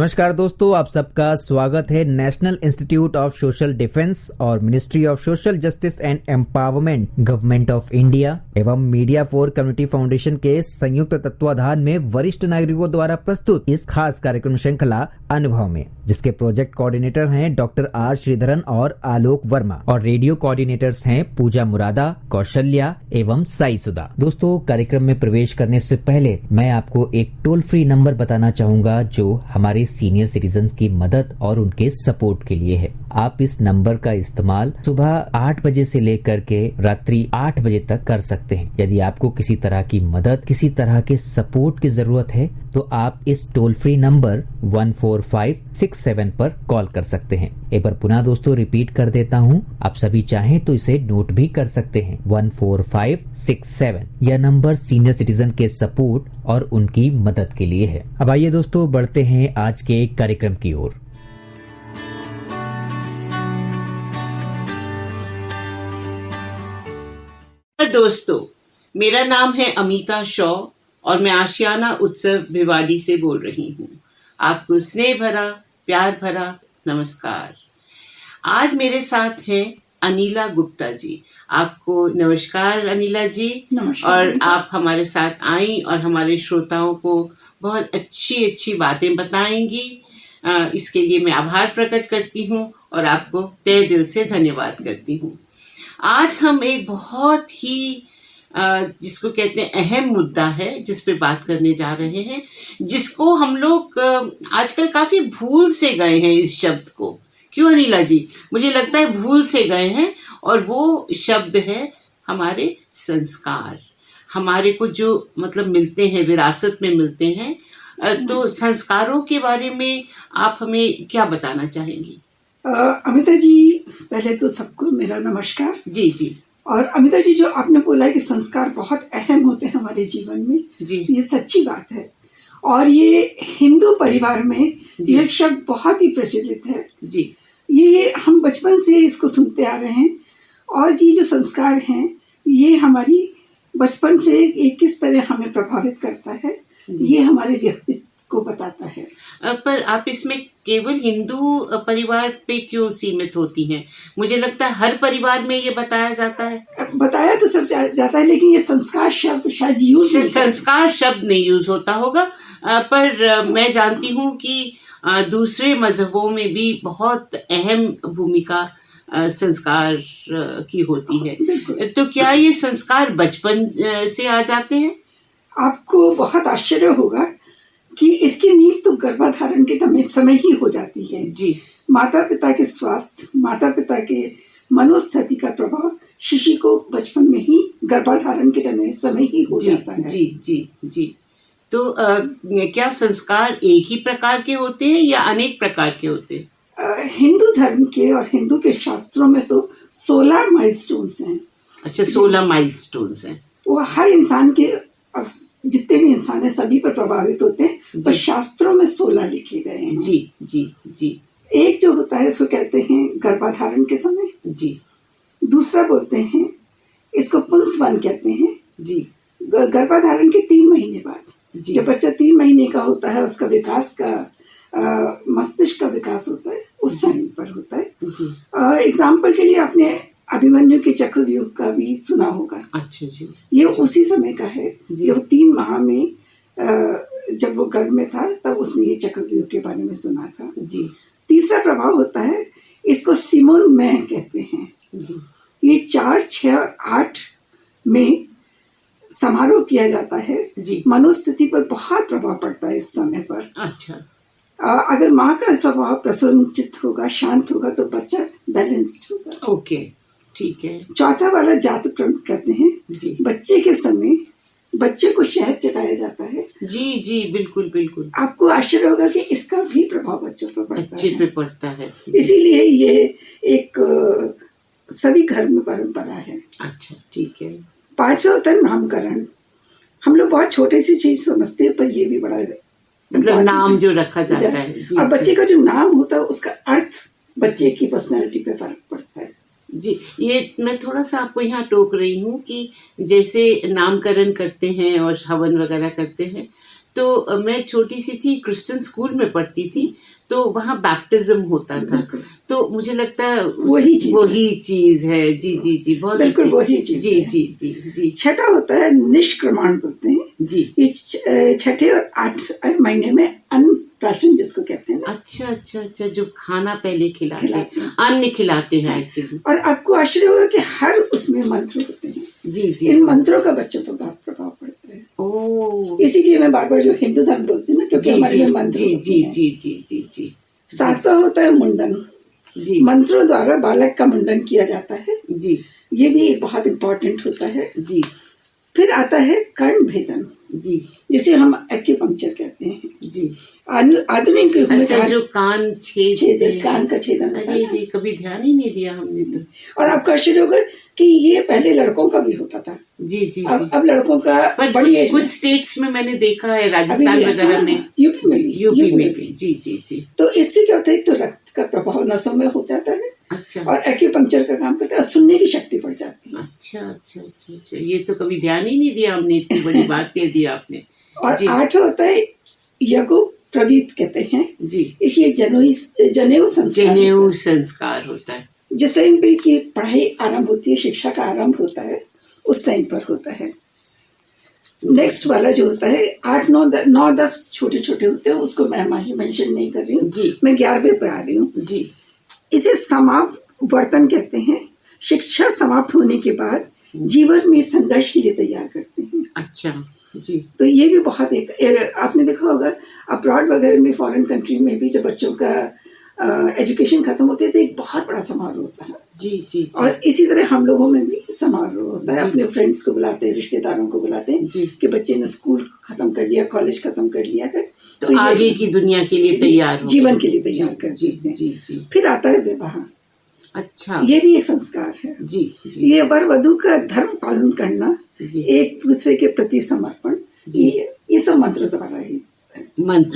नमस्कार दोस्तों, आप सबका स्वागत है National Institute of Social Defence और Ministry of Social Justice and Empowerment, Government of India एवं मीडिया फॉर कम्युनिटी फाउंडेशन के संयुक्त तत्वाधान में वरिष्ठ नागरिकों द्वारा प्रस्तुत इस खास कार्यक्रम श्रृंखला अनुभव में, जिसके प्रोजेक्ट कोऑर्डिनेटर हैं डॉक्टर आर श्रीधरन और आलोक वर्मा और रेडियो कोऑर्डिनेटर्स हैं पूजा मुरादा, कौशल्या एवं साई सुधा। दोस्तों, कार्यक्रम में प्रवेश करने से पहले मैं आपको एक टोल फ्री नंबर बताना चाहूंगा जो हमारे सीनियर सिटीजन्स की मदद और उनके सपोर्ट के लिए है। आप इस नंबर का इस्तेमाल सुबह 8 बजे से लेकर के रात्रि 8 बजे तक कर सकते हैं। यदि आपको किसी तरह की मदद, किसी तरह के सपोर्ट की जरूरत है तो आप इस टोल फ्री नंबर 14567 पर कॉल कर सकते हैं। एक बार पुनः दोस्तों रिपीट कर देता हूं, आप सभी चाहें तो इसे नोट भी कर सकते हैं। 14567 यह नंबर सीनियर सिटीजन के सपोर्ट और उनकी मदद के लिए है। अब आइए दोस्तों, बढ़ते हैं आज के कार्यक्रम की ओर। दोस्तों, मेरा नाम है अमिता शॉ और मैं आशियाना उत्सव भिवाड़ी से बोल रही हूँ। आपको स्नेह भरा, प्यार भरा नमस्कार। आज मेरे साथ हैं अनिला गुप्ता जी। आपको नमस्कार अनिला जी। नमस्कार। और आप हमारे साथ आई और हमारे श्रोताओं को बहुत अच्छी अच्छी बातें बताएंगी। इसके लिए मैं आभार प्रकट करती हूँ और आपको तहे दिल से धन्यवाद करती हूँ। आज हम एक बहुत ही जिसको कहते हैं अहम मुद्दा है जिस पे बात करने जा रहे हैं, जिसको हम लोग आजकल काफी भूल से गए हैं इस शब्द को। क्यों अनिला जी? मुझे लगता है भूल से गए हैं, और वो शब्द है हमारे संस्कार। हमारे को जो मतलब मिलते हैं, विरासत में मिलते हैं। तो संस्कारों के बारे में आप हमें क्या बताना चाहेंगी? अमिता जी, पहले तो सबको मेरा नमस्कार। जी जी। और अमिता जी, जो आपने बोला है कि संस्कार बहुत अहम होते हैं हमारे जीवन में, जी, ये सच्ची बात है। और ये हिंदू परिवार में यह शब्द बहुत ही प्रचलित है जी। ये हम बचपन से इसको सुनते आ रहे हैं। और ये जो संस्कार हैं, ये हमारी बचपन से ये किस तरह हमें प्रभावित करता है, ये हमारे व्यक्तित्व को बताता है। पर आप इसमें केवल हिंदू परिवार पे क्यों सीमित होती हैं? मुझे लगता है हर परिवार में ये बताया जाता है। बताया तो सब जाता है, लेकिन ये संस्कार शब्द शायद यूज संस्कार शब्द नहीं यूज होता होगा। पर मैं जानती हूँ कि दूसरे मजहबों में भी बहुत अहम भूमिका संस्कार की होती है। तो क्या ये संस्कार बचपन से आ जाते हैं? आपको बहुत आश्चर्य होगा कि इसकी नींव तो गर्भाधारण के समय ही हो जाती है। जी। माता पिता के स्वास्थ्य, माता पिता के मनोस्थिति का प्रभाव शिशु को बचपन में ही गर्भाधारण के समय ही हो जाता है। जी जी जी। तो क्या संस्कार एक ही प्रकार के होते हैं या अनेक प्रकार के होते हैं? हिंदू धर्म के और हिंदू के शास्त्रों में तो 16 माइलस्टोन्स हैं। अच्छा, 16 माइलस्टोन्स हैं। वो हर इंसान के, जितने भी इंसान है सभी पर प्रभावित होते हैं, पर शास्त्रों में 16 लिखे गए हैं। जी जी जी। एक जो होता है उसको कहते हैं गर्भाधारण के समय। जी। दूसरा बोलते हैं, इसको पुंसवन कहते हैं। जी। गर्भाधारण के 3 महीने बाद जब बच्चा 3 महीने का होता है, उसका विकास का मस्तिष्क का विकास होता है, उस समय पर होता है। एग्जाम्पल के लिए आपने अभिमन्यु के चक्रव्यूह का भी सुना होगा। अच्छा जी। ये उसी समय का है जब 3 माह में जब वो गर्भ में था, तब उसने ये चक्रव्यूह के बारे में सुना था। जी। तीसरा प्रभाव होता है, इसको सिमोन मैह कहते हैं। जी। ये 4, 6 और 8 में समारोह किया जाता है। मनोस्थिति पर बहुत प्रभाव पड़ता है इस समय पर। अच्छा। अगर माँ का स्वभाव प्रसन्नचित्त होगा, शांत होगा, तो बच्चा बैलेंस्ड होगा। ओके, ठीक है। चौथा वाला जात क्रम कहते हैं। जी। बच्चे के समय बच्चे को शहद चटाया जाता है। जी जी, बिल्कुल बिल्कुल। आपको आश्चर्य होगा कि इसका भी प्रभाव बच्चों पर पड़ता है। इसीलिए ये एक सभी घर में परंपरा है। अच्छा, ठीक है। 5वां होता है नामकरण। हम लोग बहुत छोटी सी चीज समझते हैं, पर ये भी बड़ा मतलब नाम जो रखा जाता है। जी। और बच्चे का जो नाम होता है उसका अर्थ बच्चे की पर्सनैलिटी पे फर्क पड़ता है। जी, ये मैं थोड़ा सा आपको यहाँ टोक रही हूँ कि जैसे नामकरण करते हैं और हवन वगैरह करते हैं, तो मैं छोटी सी थी, क्रिश्चियन स्कूल में पढ़ती थी, तो वहाँ बैप्टिज्म होता था। तो मुझे लगता है वही चीज है। जी जी जी, बहुत बिल्कुल वही चीज जी है। जी जी जी। छठा होता है निष्क्रमण बोलते हैं जी। ये छठे और 8 महीने में अन्नप्राशन जिसको कहते हैं ना। अच्छा अच्छा अच्छा, जो खाना पहले खिलाते हैं, अन्न खिलाते हैं एक्चुअली। और आपको आश्चर्य होगा कि हर उसमें मंत्र होते हैं। जी जी। इन मंत्रों का बच्चों पर बहुत प्रभाव पड़ता है। ओह, इसीलिए मैं बार बार जो हिंदू धर्म बोलती हूँ ना, क्योंकि हमारे में मंत्र जी होते जी हैं। जी जी जी जी। सातवां होता है मुंडन। जी। मंत्रों द्वारा बालक का मुंडन किया जाता है। जी। ये भी बहुत इम्पोर्टेंट होता है। जी। फिर आता है कर्ण भेदन। जी। जिसे हम एक्यूपंक्चर कहते हैं। जी। आधुनिक युग में अच्छा, जो कान छेद कान का छेदन। अरे कभी ध्यान ही नहीं दिया हमने तो। और आपको आश्चर्य होगा कि ये पहले लड़कों का भी होता था। जी जी। अब लड़कों का पर कुछ स्टेट्स में मैंने देखा है, राजस्थान वगैरह में, यूपी में भी। जी जी जी। तो इससे क्या होता है, तो रक्त का प्रभाव नसों में हो जाता है। अच्छा। और एक्यूपंक्चर का काम करता है, सुनने की शक्ति बढ़ जाती है। अच्छा अच्छा अच्छा अच्छा, ये तो कभी ध्यान ही नहीं दिया हमने, इतनी बड़ी बात कह दी आपने। और 8 होता है यज्ञो प्रवीत कहते हैं जी। इसलिए जनेऊ संस्कार होता है। जिस टाइम पे की पढ़ाई आरंभ होती है, शिक्षा का आरंभ होता है, उस टाइम पर होता है। नेक्स्ट वाला जो होता है 8 9 10 छोटे छोटे होते हैं, उसको मैं मेंशन नहीं कर रही हूँ, मैं 11वें पे आ रही हूँ जी। इसे समावर्तन कहते हैं। शिक्षा समाप्त होने के बाद जीवन में संघर्ष के लिए तैयार करते हैं। अच्छा जी। तो ये भी बहुत आपने देखा होगा अब्रॉड वगैरह में, फॉरेन कंट्री में भी जब बच्चों का एजुकेशन खत्म होती है तो एक बहुत बड़ा समारोह होता है जी, जी, जी। और इसी तरह हम लोगों में भी समारोह होता है। अपने फ्रेंड्स को बुलाते हैं, रिश्तेदारों को बुलाते हैं कि बच्चे ने स्कूल खत्म कर लिया, कॉलेज खत्म कर लिया है, तो आगे की दुनिया के लिए तैयार, जीवन के लिए तैयार कर देते हैं। फिर आता है विवाह। अच्छा, ये भी एक संस्कार है जी, जी। ये वर वधू का धर्म पालन करना, एक दूसरे के प्रति समर्पण, ये सब मंत्र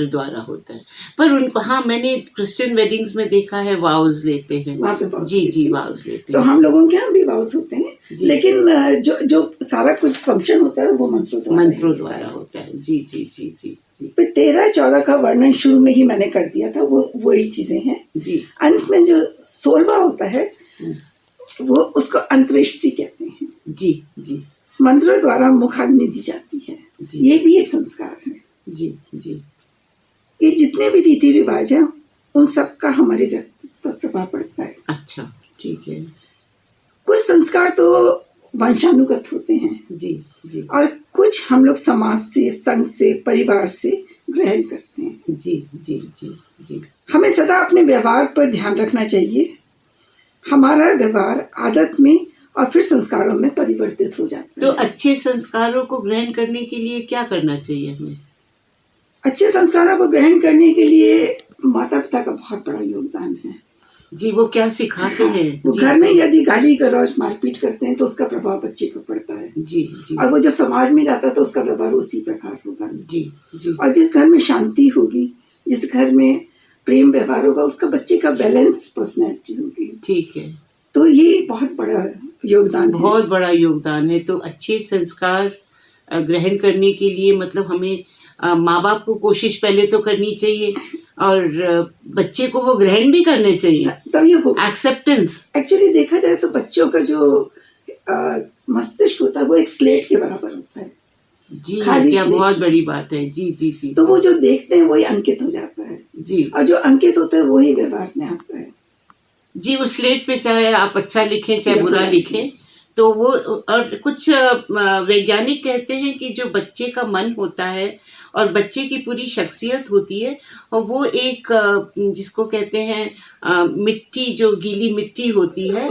द्वारा होता है। पर उनको, हाँ, मैंने क्रिश्चियन वेडिंग्स में देखा है वाउज लेते हैं वहाँ पे। जी जी, वाउज लेते हैं। तो हम लोगों के यहाँ भी वाउज होते हैं, लेकिन जो सारा कुछ फंक्शन होता है वो मंत्रों द्वारा होता है। जी जी जी जी जी। 13 14 का वर्णन शुरू में ही मैंने कर दिया था, वही चीजें हैं जी। अंत में जो 16वां होता है वो उसको अंत्येष्टि कहते हैं जी जी। मंत्रों द्वारा मुखाग्नि दी जाती है, ये भी एक संस्कार है जी जी। ये जितने भी रीति रिवाज हैं उन सब का हमारे व्यक्तित्व पर प्रभाव पड़ता है। अच्छा, ठीक है। कुछ संस्कार तो वंशानुगत होते हैं जी जी, और कुछ हम लोग समाज से, संघ से, परिवार से ग्रहण करते हैं जी जी जी जी। हमें सदा अपने व्यवहार पर ध्यान रखना चाहिए। हमारा व्यवहार आदत में और फिर संस्कारों में परिवर्तित हो जाता है। तो अच्छे संस्कारों को ग्रहण करने के लिए क्या करना चाहिए हमें? अच्छे संस्कारों को ग्रहण करने के लिए माता पिता का बहुत बड़ा योगदान है जी। वो क्या सिखाते हैं? वो घर में यदि गाली गलौज मारपीट करते हैं तो उसका प्रभाव बच्चे पर पड़ता है जी जी। और वो जब समाज में जाता है तो उसका व्यवहार उसी प्रकार होगा जी जी। और जिस घर में शांति होगी, जिस घर में प्रेम व्यवहार होगा, उसका बच्चे का बैलेंस पर्सनैलिटी होगी। ठीक है। तो ये बहुत बड़ा योगदान है, बहुत बड़ा योगदान है। तो अच्छे संस्कार ग्रहण करने के लिए मतलब हमें माँ बाप को कोशिश पहले तो करनी चाहिए, और बच्चे को वो ग्रहण भी करने चाहिए, तब ये एक्सेप्टेंस। एक्चुअली देखा जाए तो बच्चों का जो मस्तिष्क होता है वो एक स्लेट के बराबर होता है जी। क्या बहुत बड़ी बात है जी जी जी। तो वो जो देखते हैं वही अंकित हो जाता है जी, और जो अंकित होता है वही व्यवहार में आता है जी। उस स्लेट पे चाहे आप अच्छा लिखें चाहे बुरा लिखें, तो वो, और कुछ वैज्ञानिक कहते हैं कि जो बच्चे का मन होता है और बच्चे की पूरी शख्सियत होती है, और वो एक जिसको कहते हैं मिट्टी, जो गीली मिट्टी होती है,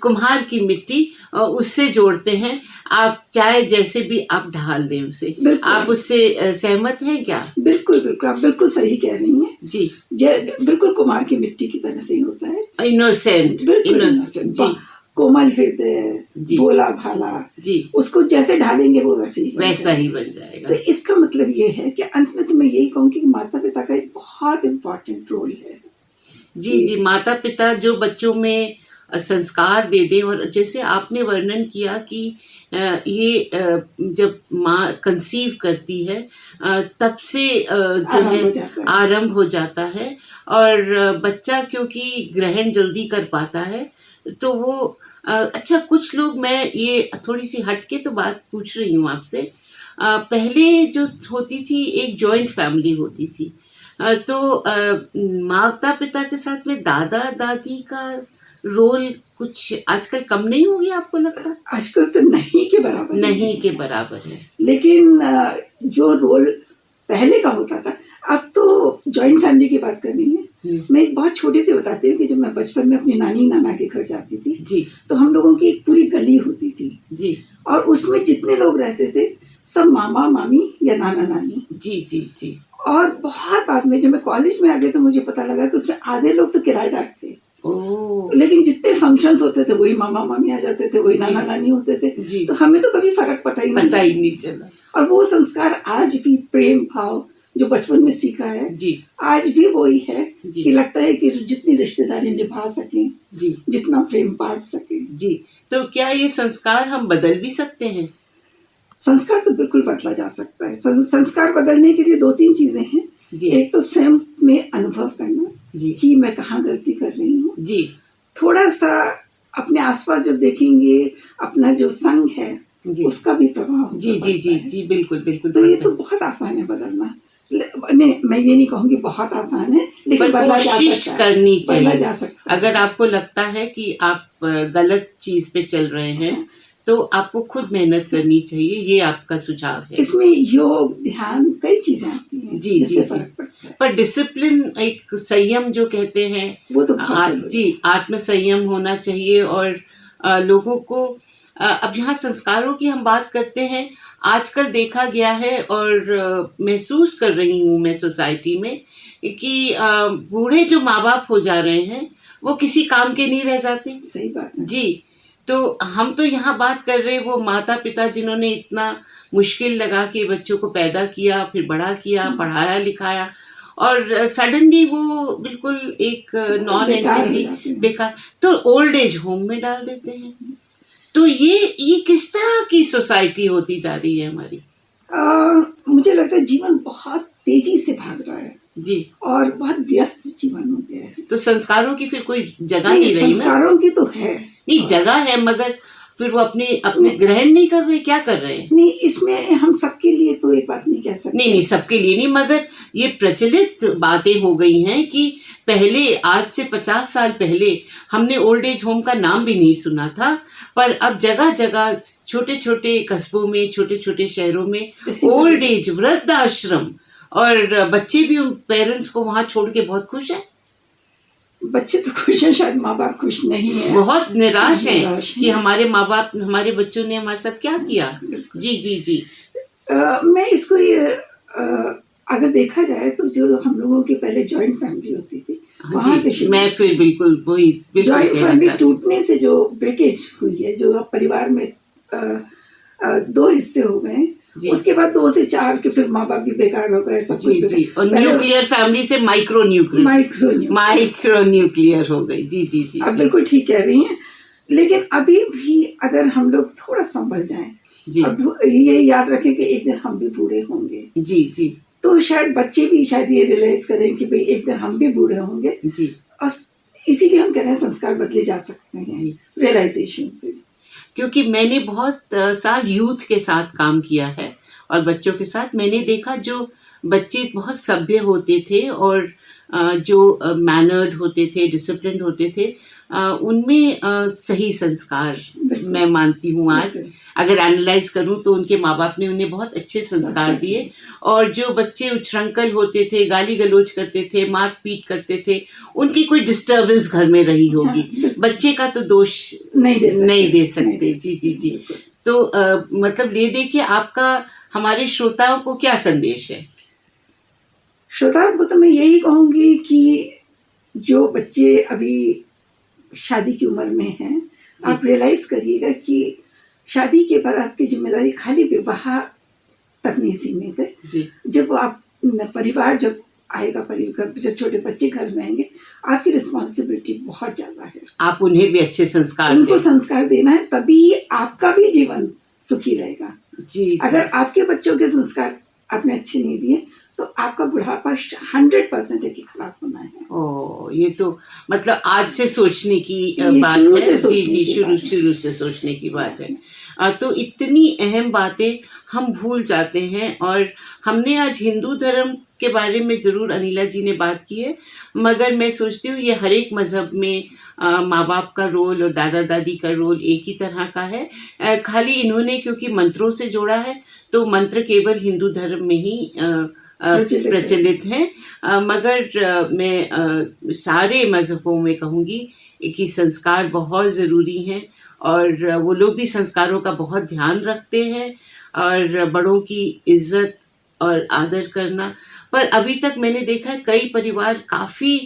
कुम्हार की मिट्टी, उससे जोड़ते हैं। आप चाहे जैसे भी आप ढाल दें उसे, आप उससे सहमत हैं क्या? बिल्कुल बिल्कुल, आप बिल्कुल सही कह रही हैं जी। बिल्कुल कुम्हार की मिट्टी की तरह से ही होता है। इनोसेंट जी, कोमल हृदय, भोला भाला जी, उसको जैसे ढालेंगे वो वैसा ही बन जाएगा। तो इसका मतलब ये है कि अंत में तो मैं यही कहूँगी कि माता पिता का एक बहुत इम्पोर्टेंट रोल है जी जी। माता पिता जो बच्चों में संस्कार दे दें, और जैसे आपने वर्णन किया कि जब माँ कंसीव करती है तब से जो आरंभ है हो जाता है। आरंभ हो जाता है। और बच्चा क्योंकि ग्रहण जल्दी कर पाता है तो वो अच्छा, कुछ लोग, मैं ये थोड़ी सी हटके तो बात पूछ रही हूँ आपसे। पहले जो होती थी एक जॉइंट फैमिली होती थी, तो माता पिता के साथ में दादा दादी का रोल कुछ आजकल कम नहीं हो गया, आपको लगता है? आजकल तो नहीं के बराबर ही नहीं है। के बराबर है। लेकिन जो रोल पहले का होता था, अब तो जॉइंट फैमिली की बात करनी है। मैं एक बहुत छोटी सी बताती हूँ कि जब मैं बचपन में अपनी नानी नाना के घर जाती थी जी तो हम लोगों की एक पूरी गली होती थी जी और उसमें जितने लोग रहते थे सब मामा मामी या नाना नानी। जी जी जी। और बहुत बाद में जब मैं कॉलेज में आ गई तो मुझे पता लगा कि उसमें आधे लोग तो किराएदार थे, ओह लेकिन जितने फंक्शंस होते थे वही मामा मामी आ जाते थे, वही जी। नाना नानी होते थे। जी। तो हमें तो कभी फर्क पता ही नहीं चला। और वो संस्कार आज भी, प्रेम भाव जो बचपन में सीखा है जी आज भी वही है जी। कि लगता है कि जितनी रिश्तेदारी निभा सकें, जी जितना प्रेम बांट सके। जी। तो क्या ये संस्कार हम बदल भी सकते हैं? संस्कार तो बिल्कुल बदला जा सकता है। संस्कार बदलने के लिए 2-3 चीजें हैं। जी एक तो स्वयं में अनुभव करना जी कि मैं कहाँ गलती कर रही हूँ। जी थोड़ा सा अपने आसपास जब देखेंगे, अपना जो संग है जी उसका भी प्रभाव जी जी जी जी, बिल्कुल बिल्कुल। तो ये तो बहुत आसान है बदलना। नहीं, मैं ये नहीं कहूँगी बहुत आसान है, लेकिन पर बदला जा कोशिश सकता है। करनी बदला चाहिए। जा सकता है। अगर आपको लगता है कि आप गलत चीज पे चल रहे हैं तो आपको खुद मेहनत करनी चाहिए, ये आपका सुझाव है। इसमें योग, ध्यान, कई चीजें आती हैं जी जिससे जी फर्क जी। पड़ता है। पर डिसिप्लिन, एक संयम जो कहते हैं, वो तो बहुत जरूरी जी, आत्म संयम होना चाहिए। और लोगों को अब यहाँ संस्कारों की हम बात करते हैं, आजकल देखा गया है और महसूस कर रही हूँ मैं सोसाइटी में कि बूढ़े जो माँ बाप हो जा रहे हैं वो किसी काम के नहीं रह जाते। है। सही बात है। जी। तो हम तो यहाँ बात कर रहे वो माता पिता जिन्होंने इतना मुश्किल लगा के बच्चों को पैदा किया, फिर बड़ा किया, पढ़ाया लिखाया, और सडनली वो बिल्कुल एक नॉन बेकार हो एंटिटी, जाते हैं। बेकार, तो ओल्ड एज होम में डाल देते हैं। तो ये किस तरह की सोसाइटी होती जा रही है हमारी? मुझे लगता है जीवन बहुत तेजी से भाग रहा है जी। और बहुत व्यस्त जीवन हो गया है। तो संस्कारों की फिर कोई जगह नहीं रही ना? संस्कारों की तो है, नहीं, जगह है, मगर फिर वो अपने ग्रहण नहीं कर रहे, क्या कर रहे हैं? नहीं, इसमें हम सबके लिए तो एक बात नहीं कह सकते। नहीं, सबके लिए नहीं, मगर ये प्रचलित बातें हो गई हैं कि पहले, आज से 50 साल पहले हमने ओल्ड एज होम का नाम भी नहीं सुना था, पर अब जगह जगह, छोटे छोटे कस्बों में, छोटे छोटे शहरों में ओल्ड एज वृद्ध आश्रम, और बच्चे भी उन पेरेंट्स को वहां छोड़ के बहुत खुश हैं। बच्चे तो खुश हैं, शायद माँ बाप खुश नहीं है, बहुत निराश हैं कि हमारे माँ बाप, हमारे बच्चों ने हमारे साथ क्या किया। जी जी जी। मैं इसको अगर देखा जाए तो जो हम लोगों की पहले जॉइंट फैमिली होती थी, वहां से मैं फिर बिल्कुल वही जॉइंट फैमिली टूटने से जो ब्रेकेज हुई है, जो परिवार में 2 हिस्से हो गए, उसके बाद 2 से 4 के फिर माँ बाप भी बेकार हो गए, सब कुछ बेकार। और न्यूक्लियर फैमिली से माइक्रो न्यूक्लियर हो गई। जी जी जी। आप बिल्कुल ठीक कह रही हैं, लेकिन अभी भी अगर हम लोग थोड़ा संभल जाएं, अब ये याद रखें कि एक दिन हम भी बूढ़े होंगे। जी जी। तो शायद बच्चे भी शायद ये रियलाइज करें कि भाई एक दिन हम भी बूढ़े होंगे। जी। और इसीलिए हम कह रहे हैं संस्कार बदले जा सकते हैं रियलाइजेशन से। क्योंकि मैंने बहुत साल यूथ के साथ काम किया है और बच्चों के साथ, मैंने देखा जो बच्चे बहुत सभ्य होते थे और जो मैनर्ड होते थे, डिसिप्लिन होते थे, उनमें सही संस्कार मैं मानती हूँ। आज अगर एनालाइज करूँ तो उनके माँ बाप ने उन्हें बहुत अच्छे संस्कार दिए, और जो बच्चे उच्छृंखल होते थे, गाली गलौज करते थे, मार पीट करते थे, उनकी कोई डिस्टर्बेंस घर में रही होगी, बच्चे का तो दोष नहीं दे सकते। जी जी जी। तो मतलब ये देखिए, आपका हमारे श्रोताओं को क्या संदेश है? श्रोताओं को तो मैं यही कहूँगी कि जो बच्चे अभी शादी की उम्र में हैं, आप रियलाइज करिएगा कि शादी के बाद आपकी जिम्मेदारी खाली विवाह तक नहीं सीमित है। जब आप परिवार जब आएगा, परिवार जब छोटे बच्चे घर में आएंगे, आपकी रिस्पॉन्सिबिलिटी बहुत ज्यादा है। आप उन्हें भी अच्छे संस्कार, उनको संस्कार देना है, तभी आपका भी जीवन सुखी रहेगा। जी। अगर आपके बच्चों के संस्कार आपने अच्छे नहीं दिए तो आपका बुढ़ापा 100% है कि खराब होना है। ओ, ये तो मतलब आज से सोचने की बात शुरू है। से जी जी, शुरू से सोचने की बात है। तो इतनी अहम बातें हम भूल जाते हैं। और हमने आज हिंदू धर्म के बारे में जरूर अनिला जी ने बात की है, मगर मैं सोचती हूँ ये हर एक मजहब में माँ बाप का रोल और दादा दादी का रोल एक ही तरह का है। खाली इन्होंने क्योंकि मंत्रों से जोड़ा है तो मंत्र केवल हिंदू धर्म में ही प्रचलित है। मगर मैं सारे मजहबों में कहूँगी कि संस्कार बहुत ज़रूरी हैं और वो लोग भी संस्कारों का बहुत ध्यान रखते हैं और बड़ों की इज्जत और आदर करना। पर अभी तक मैंने देखा है कई परिवार काफ़ी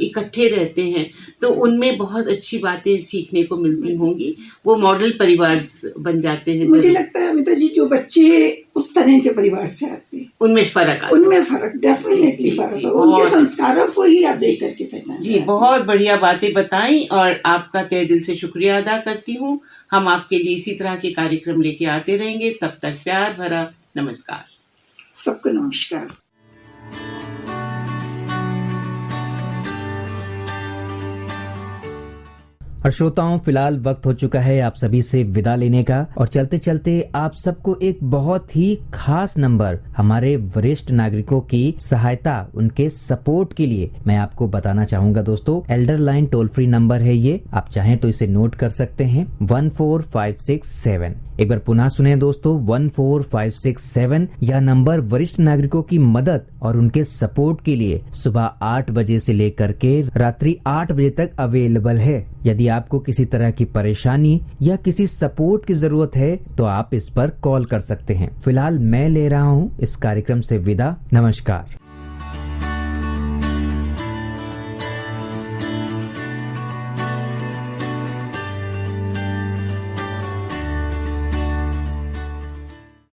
इकट्ठे रहते हैं तो उनमें बहुत अच्छी बातें सीखने को मिलती होंगी। वो मॉडल परिवार बन जाते हैं। मुझे लगता है अमिता जी जो बच्चे उस तरह के परिवार से आते हैं उनमें फर्क आता है। उनमें फर्क डेफिनेटली फर्क है। उनके संस्कारों को ही आप देख करके पहचान। जी, बहुत बढ़िया बातें बताई और आपका तहे दिल से शुक्रिया अदा करती हूँ। हम आपके लिए इसी तरह के कार्यक्रम लेके आते रहेंगे। तब तक प्यार भरा नमस्कार। सबको नमस्कार। और श्रोताओं, फिलहाल वक्त हो चुका है आप सभी से विदा लेने का। और चलते चलते आप सबको एक बहुत ही खास नंबर हमारे वरिष्ठ नागरिकों की सहायता, उनके सपोर्ट के लिए मैं आपको बताना चाहूंगा। दोस्तों, Elder line toll free number है ये, आप चाहें तो इसे नोट कर सकते हैं 14567। एक बार पुनः सुने दोस्तों, 14567। यह नंबर वरिष्ठ नागरिकों की मदद और उनके सपोर्ट के लिए सुबह 8 बजे से लेकर के रात्रि 8 बजे तक अवेलेबल है। यदि आपको किसी तरह की परेशानी या किसी सपोर्ट की जरूरत है तो आप इस पर कॉल कर सकते हैं। फिलहाल मैं ले रहा हूँ इस कार्यक्रम से विदा। नमस्कार।